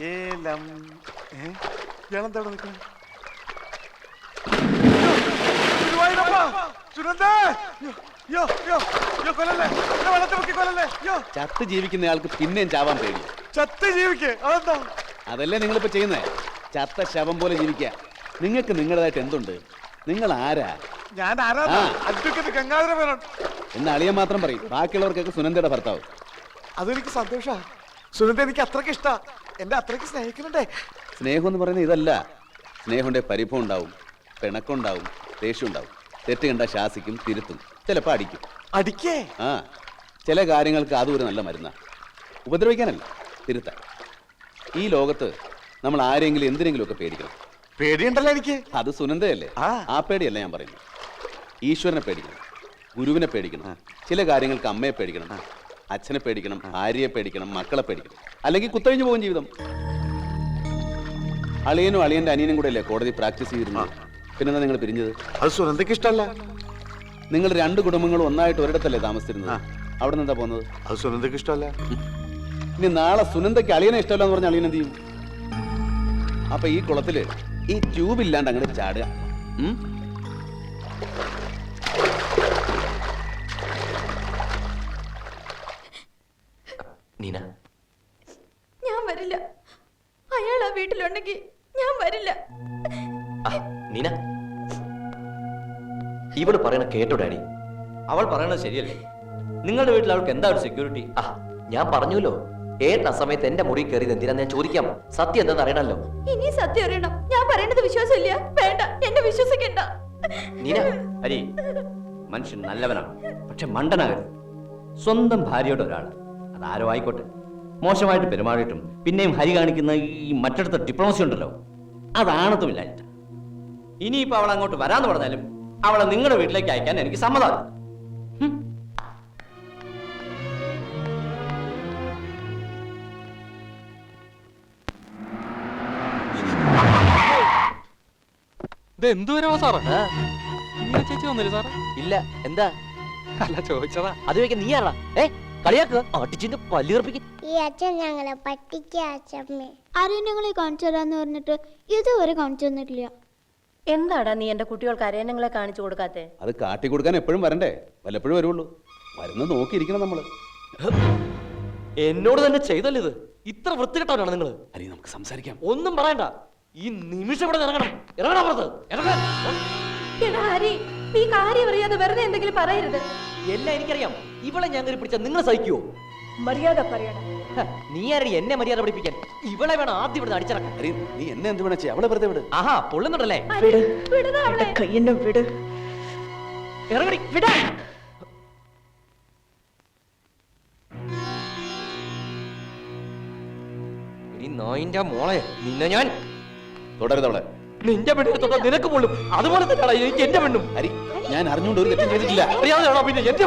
ഏലം ഇയാളെന്താ അവിടെ നിൽക്കണേ? ചത്ത് ജീവിക്കുന്നയാൾക്ക് പിന്നെയും ചാവാൻ പേടി. ചത്ത് ജീവിക്കേ അതെന്താ? അതല്ലേ നിങ്ങളിപ്പോ ചെയ്യുന്നേ, ചത്ത ശവം പോലെ ജീവിക്കുക. നിങ്ങൾക്ക് നിങ്ങളുടേതായിട്ട് എന്തുണ്ട്? നിങ്ങൾ ആരാ? ഞാൻ ആരാ? അഡ്വക്കേറ്റ് ഗംഗാധര മേനോൻ. എന്ന് അളിയൻ മാത്രം പറയും, ബാക്കിയുള്ളവർക്കൊക്കെ സുനന്ദയുടെ ഭർത്താവ്. അതെനിക്ക് സന്തോഷാ. സുനന്ദ എനിക്ക് അത്രയ്ക്ക് ഇഷ്ടാ, എന്നെ അത്രയ്ക്ക് സ്നേഹിക്കുന്നുണ്ടേ. സ്നേഹം എന്ന് പറയുന്നത് ഇതല്ല. സ്നേഹന്റെ പരിഭവം ഉണ്ടാവും, പിണക്കുണ്ടാവും, ദേഷ്യം ഉണ്ടാവും. തെറ്റ് കണ്ട ശാസിക്കും, തിരുത്തും, ചിലപ്പോ അടിക്കും. അടിക്കേ? ആ, ചില കാര്യങ്ങൾക്ക് അതും ഒരു നല്ല മരുന്നാ. ഉപദ്രവിക്കാനല്ല, തിരുത്താൻ. ഈ ലോകത്ത് നമ്മൾ ആരെങ്കിലും എന്തിനെങ്കിലും ഒക്കെ പേടിക്കണം. പേടിയുണ്ടല്ലോ എനിക്ക്. അത് സുനന്ദയല്ലേ? ആ പേടിയല്ല ഞാൻ പറയുന്നത്. ഈശ്വരനെ പേടിക്കണം, ഗുരുവിനെ പേടിക്കണം, ചില കാര്യങ്ങൾക്ക് അമ്മയെ പേടിക്കണം, അച്ഛനെ പേടിക്കണം, ഭാര്യയെ പേടിക്കണം, മക്കളെ പേടിക്കണം. അല്ലെങ്കിൽ കുത്തഴിഞ്ഞു പോകും ജീവിതം. അളിയനും അളിയന്റെ അനിയനും കൂടെ അല്ലേ കോടതി പ്രാക്ടീസ് ചെയ്തിരുന്നത്? പിന്നെന്താ നിങ്ങൾ പിരിഞ്ഞത്? അത് സുനന്ദയ്ക്ക് ഇഷ്ടമല്ല. നിങ്ങൾ രണ്ട് കുടുംബങ്ങളും ഒന്നായിട്ട് ഒരിടത്തല്ലേ താമസിച്ചിരുന്നത്? അവിടെ നിന്ന് എന്താ പോകുന്നത്? അത് സുനന്ദയ്ക്ക് ഇഷ്ടമല്ല. ഇനി നാളെ സുനന്ദയ്ക്ക് അളിയനെ ഇഷ്ടമല്ല എന്ന് പറഞ്ഞാൽ അളിയൻ എന്ത് ചെയ്യും? അപ്പൊ ഈ കുളത്തില് ഈ ട്യൂബ് ഇല്ലാണ്ട് അങ്ങോട്ട് ചാടുക. നീന, ഞാൻ വരില്ല. അയാൾ ആ വീട്ടിലുണ്ടെങ്കിൽ ഞാൻ വരില്ല. നീന, ഇവള് പറയണ കേട്ടോ ഡാഡി? അവൾ പറയണത് ശരിയല്ലേ? നിങ്ങളുടെ വീട്ടിൽ അവൾക്ക് എന്താ ഒരു സെക്യൂരിറ്റി? ഞാൻ പറഞ്ഞല്ലോ, ഏട്ട സമയത്ത് എന്റെ മുറി കയറിയത് എന്തിനാന്ന് ഞാൻ ചോദിക്കാം. സത്യം എന്താന്ന് അറിയണല്ലോ. ഇനി സത്യം അറിയണം. ഞാൻ പറയുന്നത് വിശ്വാസമില്ല. വേണ്ട, എന്നെ വിശ്വസിക്കണ്ട. നീന, ഹരി മനുഷ്യൻ നല്ലവനാണ്, പക്ഷെ മണ്ടനാകരുത്. സ്വന്തം ഭാര്യയോട് ഒരാൾ, അതാരോ ആയിക്കോട്ടെ, മോശമായിട്ട് പെരുമാറിയിട്ടും പിന്നെയും ഹരി കാണിക്കുന്ന ഈ മറ്റടുത്ത ഡിപ്ലോമസി ഉണ്ടല്ലോ, അതാണത്തുമില്ലാഞ്ഞിട്ട്. ഇനിയിപ്പോ അവൾ അങ്ങോട്ട് വരാന്ന് പറഞ്ഞാലും അവളെ നിങ്ങളുടെ വീട്ടിലേക്ക് അയക്കാൻ എനിക്ക് സമ്മതമാണ്. എന്തുവരോ സാറേ? ചേച്ചി വന്നില്ല സാറേ? ഇല്ല. എന്താ? അല്ല, ചോദിച്ചതാ. അത് ചോദിക്കാൻ നീ ആരാ? കളിയാക്കുക, അടിച്ചിന്റെ പല്ലിറപ്പിക്കും. ഈ അച്ഛൻ ഞങ്ങളെ പറ്റിക്കമ്മേ. ആരെയും ഞങ്ങളെ കാണിച്ചു തരാന്ന് പറഞ്ഞിട്ട് ഇതുവരെ കാണിച്ചു തന്നിട്ടില്ല. എന്താടാ നീ എന്റെ കുട്ടികൾക്ക് അരയണങ്ങളെ കാണിച്ചു കൊടുക്കാത്തെ? അത് കാട്ടി കൊടുക്കാൻ എപ്പോഴും വരണ്ടേ? വല്ലപ്പോഴും വരുള്ളൂ. വരുന്നത് നോക്കിയിരിക്കണം നമ്മള്. എന്നോട് തന്നെ ചെയ്തല്ലോ ഇത്. ഇത്ര വൃത്തികെട്ടവരാണ് നിങ്ങൾ. അരി, നമുക്ക് സംസാരിക്കാം. ഒന്നും പറയണ്ട. ഈ നിമിഷം ഇവിടെ ഇറങ്ങണം. ഇറങ്ങണം പുറത്ത്. നീ കാര്യം അറിയാതെ വെറുതെ എന്തെങ്കിലും പറയരുത്. എല്ലാം എനിക്കറിയാം. ഇവളെ ഞാൻ കയറി പിടിച്ചാൽ നിങ്ങൾ സഹിക്കുവോ? മര്യാദ പറയണം. നീ ആരടി എന്നെ മര്യാദ പഠിപ്പിക്കാൻ? ഇവളെ വേണം ആദ്യം ഇവിടെ അടിച്ചിറക്കാൻ. അരി, നീ എന്നെ എന്ത് വേണം ചെയ്യാം? അവളെ വെറുതെ വിട്. ആഹാ, പൊള്ളുന്നുണ്ടല്ലേ? കയ്യെന്നെ വിട്. ഇറങ്ങടി, വിടാ. നായിന്റെ മോളെ, നിന്നെ ഞാൻ തുടരുതവളെ. നിന്റെ പെണ്ണിനെ തൊട്ടാൽ നിനക്ക് പൊള്ളും. അതുപോലെ തന്നെയാണ് എനിക്ക് എന്റെ പെണ്ണും. അരി, ഞാൻ അറിഞ്ഞുകൊണ്ട് ഒരു തെറ്റും ചെയ്തിട്ടില്ല. അറിയാതെയാണോ പിന്നെ എന്റെ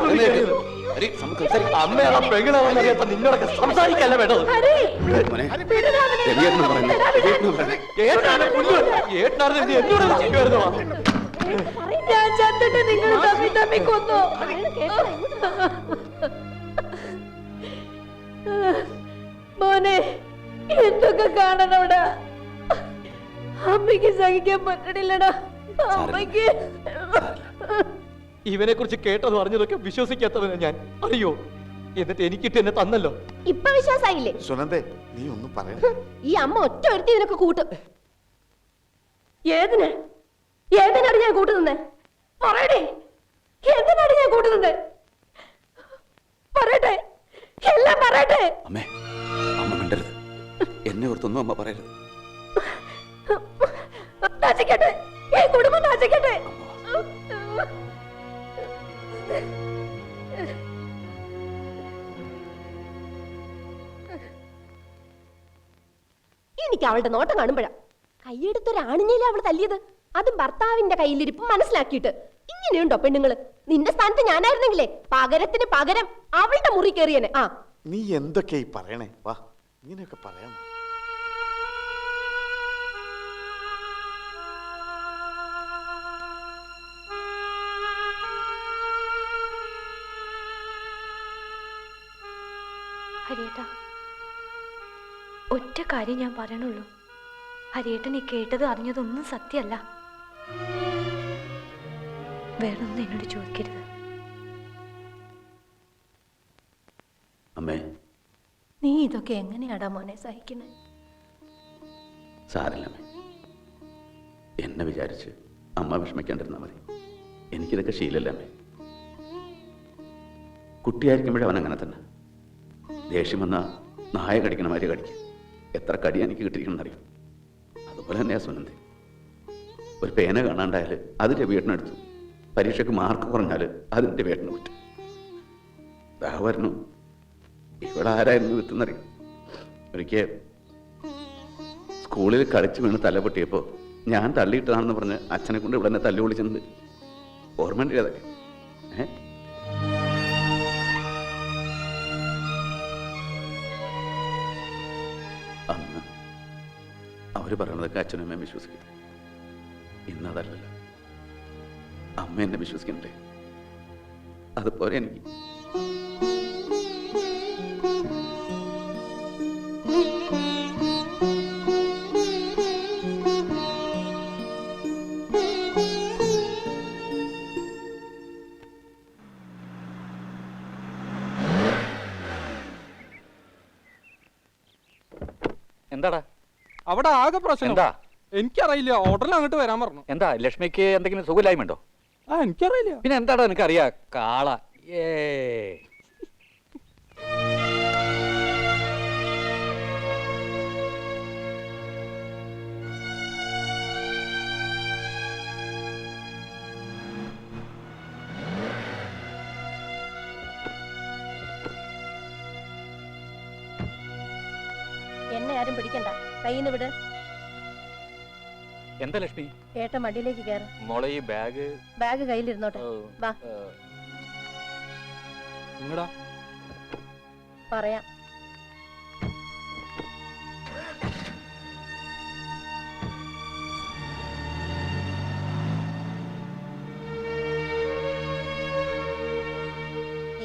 അമ്മയാണോ പെങ്ങളാണെന്ന് അറിയാത്ത നിന്നോടൊക്കെ സംസാരിക്കല്ല വേണ്ടത്. എന്നോട് ചെയ്യുമായിരുന്നോ? ഞാൻ ചത്തിട്ട് നിങ്ങൾ തമ്മി തമ്മി കൊന്നു. മോനെ, എന്തൊക്കെ കാണണോടാ? അമ്മയ്ക്ക് സഹിക്കാൻ പറ്റണില്ലടാ. അമ്മയ്ക്ക് ഇവനെ കുറിച്ച് കേട്ടത് അറിഞ്ഞതൊക്കെ വിശ്വസിക്കാത്തവനാ ഞാൻ, അറിയോ? എന്നിട്ട് എനിക്കിട്ട് എന്നെ തന്നല്ലോ. ഇപ്പൊ വിശ്വാസായില്ലേ? സുനന്ദേ, നീ ഒന്നും പറയണ്ട. ഈ അമ്മ ഒറ്റ ഒരുത്തി ഇതിനൊക്കെ കൂട്ടും. ഏതിനാണ് ഞാൻ കൂട്ടുന്നത്? പറയടേ, എന്തിനാണ് ഞാൻ കൂട്ടുന്നത്? പറയട്ടെ, എല്ലാം പറയട്ടെ. അമ്മേ, അമ്മ മിണ്ടരുത്. എന്നെ ഓർത്തൊന്നും അമ്മ പറയരുത്. നാശിക്കട്ടെ, ഈ കുടുംബം നാശിക്കട്ടെ. എനിക്ക് അവളുടെ നോട്ടം കാണുമ്പോഴാ കൈയെടുത്തൊരാണിഞ്ഞില്ല അവള് തല്ലിയത്. അതും ഭർത്താവിന്റെ കയ്യിലിരിപ്പ് മനസ്സിലാക്കിയിട്ട്. ഇങ്ങനെയുണ്ടോ പെണ്ണുങ്ങള്? നിന്റെ സ്ഥാനത്ത് ഞാനായിരുന്നെങ്കിലേ പകരത്തിന് പകരം അവളുടെ മുറി കയറിയനെ. നീ എന്തൊക്കെയായി പറയണേ? വാ, ഇങ്ങനെയൊക്കെ പറയാം. ഹരിയേട്ടാ, ഒറ്റ കാര്യം ഞാൻ പറയണുള്ളൂ. ഹരിയേട്ടൻ ഈ കേട്ടത് അറിഞ്ഞതൊന്നും സത്യമല്ല. വേറൊന്നും എന്നോട് ചോദിക്കരുത്. അമ്മേ, നീ ഇതൊക്കെ എങ്ങനെയാടാ മോനെ സഹിക്കണേ? സാരല്ലമ്മേ, എന്നെ വിചാരിച്ച് അമ്മ വിഷമിക്കാണ്ടിരുന്നാൽ മതി. എനിക്കിതൊക്കെ ശീലല്ലേ അമ്മേ. കുട്ടിയായിരിക്കുമ്പോഴേ അവൻ അങ്ങനെ തന്നെ. ദേഷ്യം വന്നാൽ നായ കടിക്കണ മാതിരി കടിക്കും. എത്ര കടി എനിക്ക് കിട്ടിയിരിക്കണമെന്നറിയും. അതുപോലെ തന്നെയാ സുനന്ദി. ഒരു പേന കാണാണ്ടായാൽ അത് രവിയേട്ടനെടുത്തു. പരീക്ഷയ്ക്ക് മാർക്ക് കുറഞ്ഞാൽ അതിൻ്റെ വേട്ടന് പറ്റും. ദാഹമായിരുന്നു. ഇവിടെ ആരായിരുന്നു വിട്ടെന്നറിയും. ഒരിക്കൽ സ്കൂളിൽ കളിച്ച് വീണ് തല പൊട്ടിയപ്പോൾ ഞാൻ തള്ളിയിട്ടതാണെന്ന് പറഞ്ഞ് അച്ഛനെ കൊണ്ട് ഇവിടെ തന്നെ തല്ലി വിളിച്ചിട്ടുണ്ട്. ഓർമ്മയുണ്ട് അതൊക്കെ. അന്ന് അവര് പറയണതൊക്കെ അച്ഛനും അമ്മയും വിശ്വസിക്കും. ഇന്നതല്ലല്ലോ. അമ്മ എന്നെ വിശ്വസിക്കണ്ടേ? അതുപോലെ എനിക്ക്. എന്താടാ അവിടെ ആകെ പ്രശ്നം? എന്താ? എനിക്കറിയില്ല. ഹോട്ടലിൽ അങ്ങോട്ട് വരാൻ പറഞ്ഞു. എന്താ ലക്ഷ്മിക്ക് എന്തെങ്കിലും സുഖമില്ലായ്മയുണ്ടോ? എനിക്കറിയില്ല. പിന്നെ എന്താടാ നിനക്കറിയാ? കാള. എന്നെ ആരും പിടിക്കണ്ട, കയ്യിന്ന് വിട്. എന്താ ലക്ഷ്മി? ഏട്ടൻ മടിയിലേക്ക് കയറ്. മോളെ ഈ ബാഗ് ബാഗ് കയ്യിലിരുന്നോട്ടെ. വാ നിങ്ങടാ പറയാം.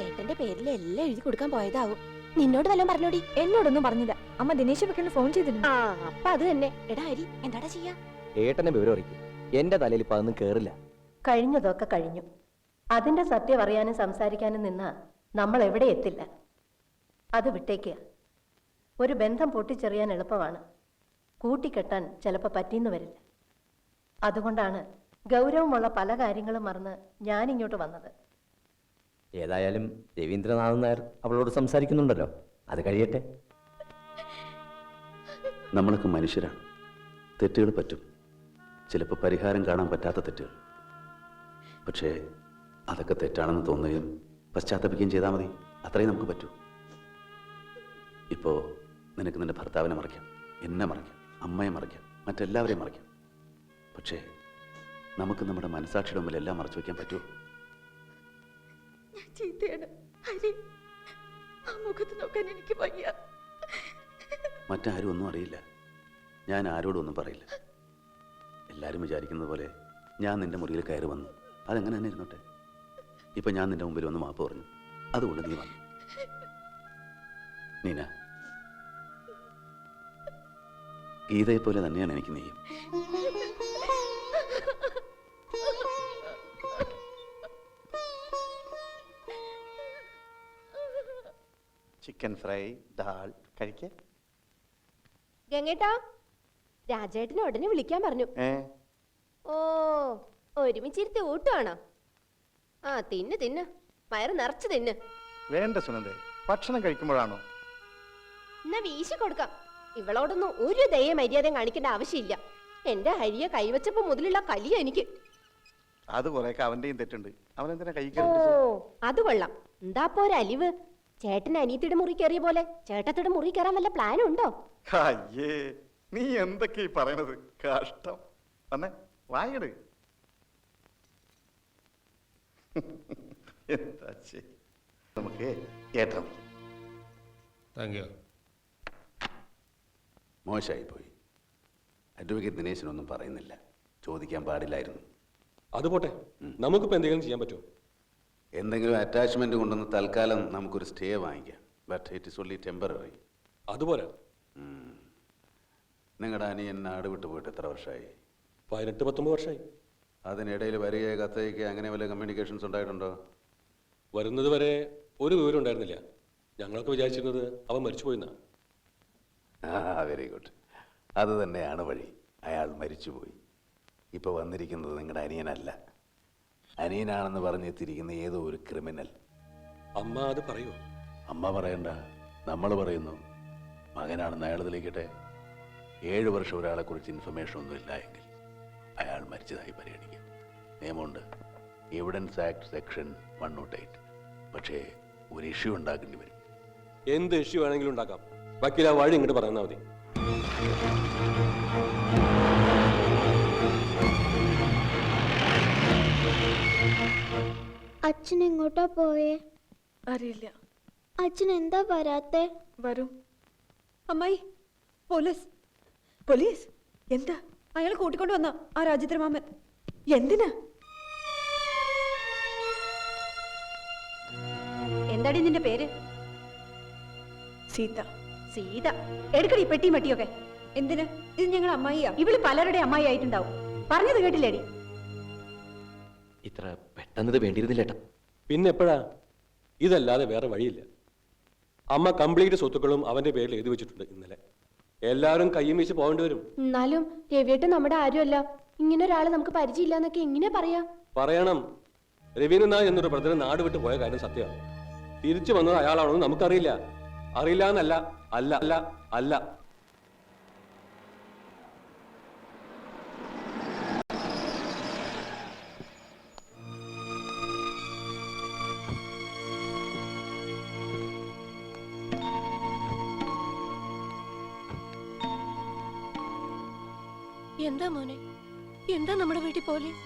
ഏട്ടന്റെ പേരിൽ എല്ലാം എഴുതി കൊടുക്കാൻ പോയതാവും. നിന്നോട് വല്ലതും പറഞ്ഞോടി? എന്നോടൊന്നും പറഞ്ഞില്ല. അമ്മ ദിനേശ് വെക്കലിന് ഫോൺ ചെയ്തിരുന്നു. ആ അപ്പൊ അത് തന്നെ. എടാ ഹരി, എന്താടാ ചെയ്യാ? ഏട്ടനെ വിവരം അറിയിക്കും. എന്റെ തലയിൽ ഇപ്പൊ അതൊന്നും കേറില്ല. കഴിഞ്ഞതൊക്കെ കഴിഞ്ഞു. അതിന്റെ സത്യം അറിയാനും സംസാരിക്കാനും നിന്നാ നമ്മൾ എവിടെ എത്തില്ല. അത് വിട്ടേക്കുക. ഒരു ബന്ധം പൊട്ടിച്ചെറിയാൻ എളുപ്പമാണ്, കൂട്ടിക്കെട്ടാൻ ചിലപ്പോൾ പറ്റിയെന്ന് വരില്ല. അതുകൊണ്ടാണ് ഗൗരവമുള്ള പല കാര്യങ്ങളും മറന്ന് ഞാനിങ്ങോട്ട് വന്നത്. ഏതായാലും രവീന്ദ്രനാഥൻ നായർ അവളോട് സംസാരിക്കുന്നുണ്ടല്ലോ, അത് കഴിയട്ടെ. നമ്മളൊക്കെ മനുഷ്യരാണ്. തെറ്റുകൾ പറ്റും. ചിലപ്പോൾ പരിഹാരം കാണാൻ പറ്റാത്ത തെറ്റുകൾ. പക്ഷേ അതൊക്കെ തെറ്റാണെന്ന് തോന്നുകയും പശ്ചാത്തപിക്കുകയും ചെയ്താൽ മതി. അത്രയും നമുക്ക് പറ്റൂ. ഇപ്പോൾ നിനക്ക് നിന്റെ ഭർത്താവിനെ മറയ്ക്കാം, എന്നെ മറയ്ക്കാം, അമ്മയെ മറയ്ക്കാം, മറ്റെല്ലാവരെയും മറയ്ക്കാം. പക്ഷേ നമുക്ക് നമ്മുടെ മനസാക്ഷിയുടെ മുമ്പിൽ എല്ലാം മറച്ചു വയ്ക്കാൻ പറ്റുമോ? ചീത്തയാണ് ഹരി. ആ മുഖത്ത് നോക്കാൻ എനിക്ക് വയ്യ. മറ്റാരും ഒന്നും അറിയില്ല. ഞാൻ ആരോടും ഒന്നും പറയില്ല. എല്ലാവരും വിചാരിക്കുന്നത് പോലെ ഞാൻ നിന്റെ മുറിയിൽ കയറി വന്നു. അതെങ്ങനെ തന്നെ ഇരുന്നോട്ടെ. ഇപ്പൊ ഞാൻ നിന്റെ മുമ്പിൽ വന്ന് മാപ്പ് പറഞ്ഞു. അതുകൊണ്ട് നീ വന്നു. നീന, ഗീതയെ പോലെ തന്നെയാണ് എനിക്ക് നീയും. ചിക്കൻ ഫ്രൈ, ദാൽ കഴിക്ക. ഗംഗേട്ടാ, രാജേട്ടനെ ഉടനെ വിളിക്കാൻ പറഞ്ഞു. ഓ, ഒരുമിച്ചിരുത്തി ഊട്ടുവാണോ? ആ തിന്ന് തിന്ന്, വയറ് നിറച്ച് തിന്ന്. വേണ്ട സുനന്ദേ, ഭക്ഷണം കഴിക്കുമ്പോഴാണോ? എന്നാ വീശി കൊടുക്കാം. ഇവളോടൊന്നും ഒരു ദയ മര്യാദയും കാണിക്കേണ്ട ആവശ്യമില്ല. എന്റെ ഹരിയെ കൈവച്ചപ്പോ മുതലുള്ള കലിയ എനിക്ക്. അത് കുറേയൊക്കെ അവന്റെയും തെറ്റുണ്ട്. അവനെന്തിനാ കൈ ഓ, അത് കൊള്ളാം. എന്താ പോര അലിവ്? ചേട്ടൻ അനിയത്തിയുടെ മുറി കയറിയ പോലെ ചേട്ടത്തിയുടെ മുറി കയറാൻ വല്ല പ്ലാനും ഉണ്ടോ? അയ്യേ, നീ എന്തൊക്കെ ഈ പറയണത്? കഷ്ടം. വന്നേ, വായിട്. എന്താ ശരി, നമുക്ക് ഏട്ടം. മോശമായി പോയി. അഡ്വക്കേറ്റ് ദിനേശനൊന്നും പറയുന്നില്ല. ചോദിക്കാൻ പാടില്ലായിരുന്നു. അതുപോട്ടെ, നമുക്കിപ്പോ എന്തെങ്കിലും ചെയ്യാൻ പറ്റുമോ? എന്തെങ്കിലും അറ്റാച്ച്മെന്റ് കൊണ്ടൊന്ന് തൽക്കാലം നമുക്കൊരു സ്റ്റേ വാങ്ങിക്കാം. But it is only temporary. അതുപോലെ നിങ്ങളുടെ അനിയൻ നാട് വിട്ടു പോയിട്ട് എത്ര വർഷമായി? 18-19 വർഷമായി. അതിനിടയിൽ വരികയോ കത്തയക്കുക അങ്ങനെ വല്ല കമ്മ്യൂണിക്കേഷൻസ് ഉണ്ടായിട്ടുണ്ടോ? വരുന്നത് വരെ ഒരു വിവരം ഉണ്ടായിരുന്നില്ല. ഞങ്ങളൊക്കെ വിചാരിച്ചിരുന്നത് അവൻ മരിച്ചുപോയിന്നാ. Very good. അത് തന്നെയാണ് വഴി. അയാൾ മരിച്ചുപോയി. ഇപ്പോൾ വന്നിരിക്കുന്നത് നിങ്ങളുടെ അനിയനല്ല, അനിയനാണെന്ന് പറഞ്ഞെത്തിയിരിക്കുന്ന ഏതോ ഒരു ക്രിമിനൽ. അമ്മ അത് പറയൂ? അമ്മ പറയണ്ട, നമ്മൾ പറയുന്നു. മകനാണെന്ന് അയാൾ തെളിയിക്കട്ടെ. 7 വർഷം ഒരാളെക്കുറിച്ച് ഇൻഫർമേഷൻ ഒന്നും ഇല്ല എങ്കിൽ അയാൾ മരിച്ചതായി പരിഗണിക്കാം. നിയമമുണ്ട്, എവിഡൻസ് ആക്ട് സെക്ഷൻ 108. പക്ഷേ ഒരു ഇഷ്യൂ ഉണ്ടാക്കേണ്ടി വരും. എന്ത് ഇഷ്യൂ വേണമെങ്കിലും ഉണ്ടാക്കാം. വക്കീൽ ആ വഴി ഇങ്ങോട്ട് പറഞ്ഞാൽ മതി. അച്ഛൻ എങ്ങോട്ടാ പോയേ? അറിയില്ല. അച്ഛൻ എന്താ വരാത്തെ? വരും. അമ്മായി, പോലീസ് പോലീസ്. എന്താ? അയാൾ കൂട്ടിക്കൊണ്ട് വന്ന ആ രാജേന്ദ്രമാമൻ. എന്തിനാ? എന്താടി നിന്റെ പേര്? സീത. സീത. എടുക്കടി പെട്ടി മട്ടിയൊക്കെ. എന്തിന്? ഇത് ഞങ്ങൾ അമ്മായിയാ. ഇവള് പലരുടെ അമ്മായി ആയിട്ടുണ്ടാവും. പറഞ്ഞത് കേട്ടില്ലേടി? ഇത്ര പെട്ടെന്നത് വേണ്ടിയിരുന്നില്ല ഏട്ടാ. പിന്നെ എപ്പോഴാ? ഇതല്ലാതെ വേറെ വഴിയില്ല. അമ്മ കംപ്ലീറ്റ് സ്വത്തുക്കളും അവന്റെ പേരിൽ എഴുതി വെച്ചിട്ടുണ്ട് ഇന്നലെ. എല്ലാവരും കയ്യും വീശി പോകേണ്ടി വരും. എന്നാലും രവിയേട്ടൻ നമ്മുടെ ആരുമല്ല. ഇങ്ങനെ ഒരാളെ നമുക്ക് പരിചയമില്ല എന്നൊക്കെ എങ്ങനെ പറയാ? പറയണം. രവീന്ദ്രൻ നായർ എന്നൊരു ബ്രദർ നാട് വിട്ട് പോയ കാര്യം സത്യമാണ്. തിരിച്ചു വന്നത് അയാളാണെന്ന് നമുക്കറിയില്ല. അറിയില്ല എന്നല്ല, അല്ല അല്ല അല്ല. എന്താ മോനെ, എന്താ നമ്മുടെ വീട്ടിൽ പോലീസ്?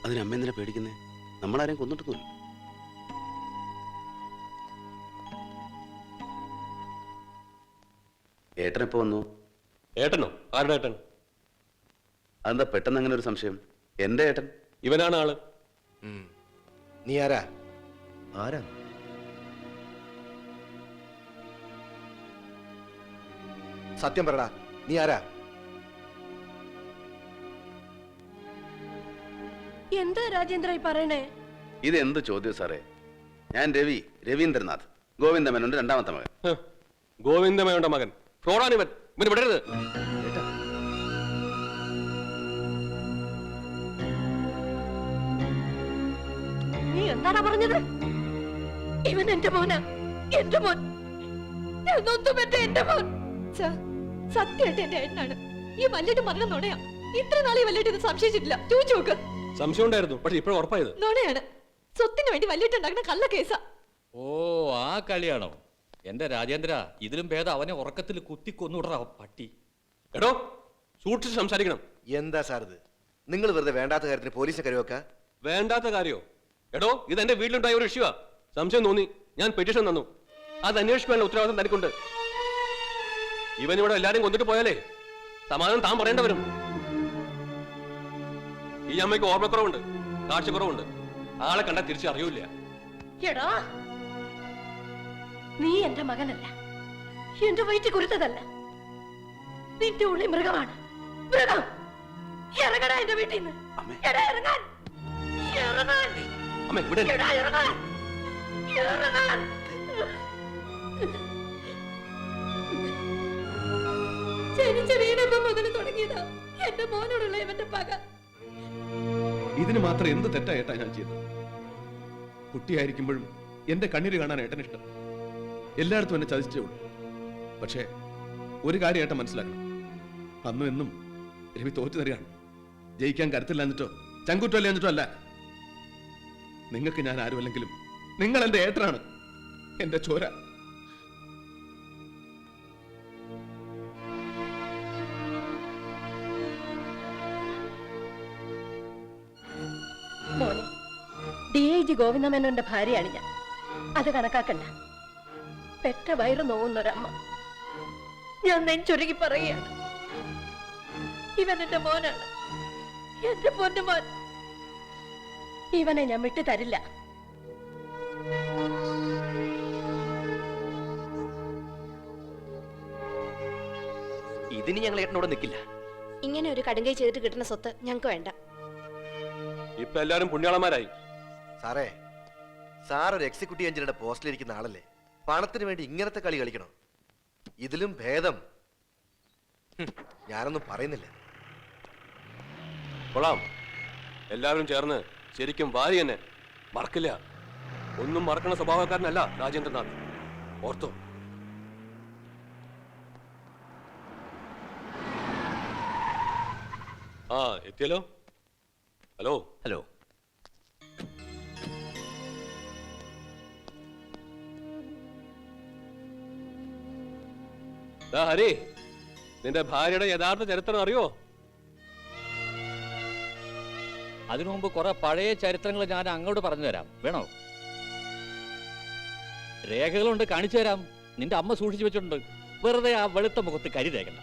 അതിന് അമ്മ എന്തിനാ പേടിക്കുന്നേ? നമ്മളാരെയും കൊന്നിട്ടൊന്നുമില്ല. ഏട്ടനെപ്പോ വന്നു? ഏട്ടനോ? ആരുടെ ഏട്ടൻ? അതെന്താ പെട്ടെന്ന് അങ്ങനെ ഒരു സംശയം? എന്റെ ഏട്ടൻ. ഇവനാണ് ആള്. നീ ആരാ? ആരാ? സത്യം പറടാ, നീ ആരാ? എന്താ രാജേന്ദ്ര ഈ പറയണേ? ഇത് എന്ത് ചോദ്യം സാറേ? ഞാൻ രവീന്ദ്രനാഥ്, ഗോവിന്ദമേനോന്റെ രണ്ടാമത്തെ മകൻ. ഗോവിന്ദമേനോന്റെ മകൻ. ഫ്രോഡാണിവൻ. ഇവന് വിടരുത്. നീ എന്താടാ പറഞ്ഞത്? ഇവൻ എന്റെ മോനാ, എന്റെ മോൻ. എന്റെ മോൻ. സത്യമായിട്ട് എന്റെ ഏട്ടനാണ്. ഈ വല്ലിട്ട് മരണം നുണയാ. ഇത്ര നാളെ ഈ വല്ലിട്ട് ഇത് സംശയിച്ചിട്ടില്ല. ചോദിച്ചു നോക്ക്. സംശയം ഉണ്ടായിരുന്നു, പക്ഷെ ഇപ്പോഴും ഉറപ്പായത് നുണയാണ്. സ്വത്തിന് വേണ്ടി വല്ലിട്ട് ഉണ്ടാക്കുന്ന കള്ള കേസാ. ഓ, ആ കളിയാണോ? എന്റെ രാജേന്ദ്ര, ഇതിലും ഭേദം അവനെ ഉറക്കത്തിൽ കുത്തിക്കൊന്നുവിടറ പട്ടി. എടോ, സൂക്ഷിച്ച് സംസാരിക്കണം. എന്താ സാർ ഇത്? നിങ്ങൾ വെറുതെ വേണ്ടാത്ത കാര്യത്തിന് പോലീസിനെ കരുവെക്ക. വേണ്ടാത്ത കാര്യോ? എടോ, ഇത് എന്റെ വീട്ടിലുണ്ടായ ഒരു ഇഷ്യൂവാ. സംശയം തോന്നി, ഞാൻ പെറ്റീഷൻ തന്നു. അത് അന്വേഷിക്കാനുള്ള ഉത്തരവാദിത്വം തനിക്കുണ്ട്. ഇവനിവിടെ എല്ലാരും കൊന്നിട്ട് പോയാലേ സമാധാനം താൻ പറയേണ്ടി വരും. ഈ അമ്മയ്ക്ക് ഓർമ്മക്കുറവുണ്ട്, കാഴ്ചക്കുറവുണ്ട്. ആളെ കണ്ടാൽ തിരിച്ചറിയൂല. എടാ, നീ എന്റെ മകനല്ല, എന്റെ വയറ്റിൽ കുരുത്തതല്ല. നിന്റെ ഉള്ളിൽ മൃഗമാണ്. മൃഗം. ഇറങ്ങടാ എന്റെ വീട്ടിൽ നിന്ന്. എടാ, ഇറങ്ങാൻ. ഇറങ്ങാൻ. അമ്മ ഇവിടെ എടാ, ഇറങ്ങാൻ. ഇറങ്ങാൻ. ജനിച്ച വീണപ്പം മുതൽ തുടങ്ങിയതാ എന്റെ മോനോടുള്ള ഇവന്റെ പക. ഇതിന് മാത്രം എന്ത് തെറ്റാ ഏട്ടാ ഞാൻ ചെയ്തത്? കുട്ടിയായിരിക്കുമ്പോഴും എന്റെ കണ്ണീര് കാണാൻ ഏട്ടന് ഇഷ്ടം. എല്ലായിടത്തും എന്നെ ചതിച്ചേ ഉള്ളൂ. പക്ഷേ ഒരു കാര്യം ഏട്ടൻ മനസ്സിലാക്കണം, അന്നും എന്നും രവി തോറ്റു തരികയാണ്. ജയിക്കാൻ കരുത്തില്ല എന്നിട്ടോ ചങ്കുറ്റല്ല എന്നിട്ടോ അല്ല. നിങ്ങൾക്ക് ഞാൻ ആരുമല്ലെങ്കിലും നിങ്ങൾ എന്റെ ഏട്ടനാണ്, എന്റെ ചോര. മോനെ, DIG ഗോവിന്ദമേനോന്റെ ഭാര്യയാണ് ഞാൻ. അത് കണക്കാക്കണ്ട. പെറ്റ വയറ് നോവുന്നൊരമ്മ. ഞാൻ നെഞ്ചൊരുക്കി പറയുകയാണ്, ഇവൻ എന്റെ മോനാണ്, എന്റെ പൊന്നു മോൻ. ഇവനെ ഞാൻ വിട്ടു തരില്ല. ഇതിന് ഞങ്ങൾ ഏട്ടനോട് നിൽക്കില്ല. ഇങ്ങനെ ഒരു കടുങ്കൈ ചെയ്തിട്ട് കിട്ടുന്ന സ്വത്ത് ഞങ്ങൾക്ക് വേണ്ട. ഇപ്പൊ എല്ലാരും പുണ്യാളന്മാരായി. സാറേ, സാർ ഒരു എക്സിക്യൂട്ടീവ് എഞ്ചിനീയറുടെ പോസ്റ്റിലിരിക്കുന്ന ആളല്ലേ? പണത്തിന് വേണ്ടി ഇങ്ങനത്തെ കളി കളിക്കണോ? ഇതിലും ഭേദം ഞാനൊന്നും പറയുന്നില്ല. കൊള്ളാം. എല്ലാവരും ചേർന്ന് ശരിക്കും വാരി തന്നെ. മറക്കില്ല. ഒന്നും മറക്കണ സ്വഭാവക്കാരനല്ല രാജേന്ദ്രനാഥ്. ഓർത്തോ? ആ, എത്തിയല്ലോ. ഹലോ. ഹലോ. ഹരി, നിന്റെ ഭാര്യയുടെ യഥാർത്ഥ ചരിത്രം അറിയോ? അതിനു മുമ്പ് കുറെ പഴയ ചരിത്രങ്ങൾ ഞാൻ അങ്ങോട്ട് പറഞ്ഞു തരാം. വേണോ? രേഖകളുണ്ട്, കാണിച്ചു തരാം. നിന്റെ അമ്മ സൂക്ഷിച്ചു വെച്ചിട്ടുണ്ട്. വെറുതെ ആ വെളുത്ത മുഖത്ത് കരി തേക്കണ്ട.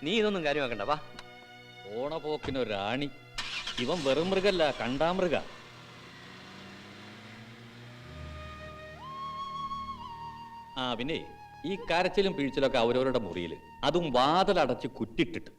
നീ ഇതൊന്നും കാര്യമാക്കണ്ട, വാ. ഓണപോക്കിന് റാണി. ഇവൻ വെറും മൃഗല്ല, കണ്ടാമൃഗ. ആ പിന്നെ ഈ കരച്ചിലും പിഴിച്ചിലൊക്കെ അവരവരുടെ മുറിയിൽ, അതും വാതിലടച്ച് കുറ്റിട്ടിട്ട്.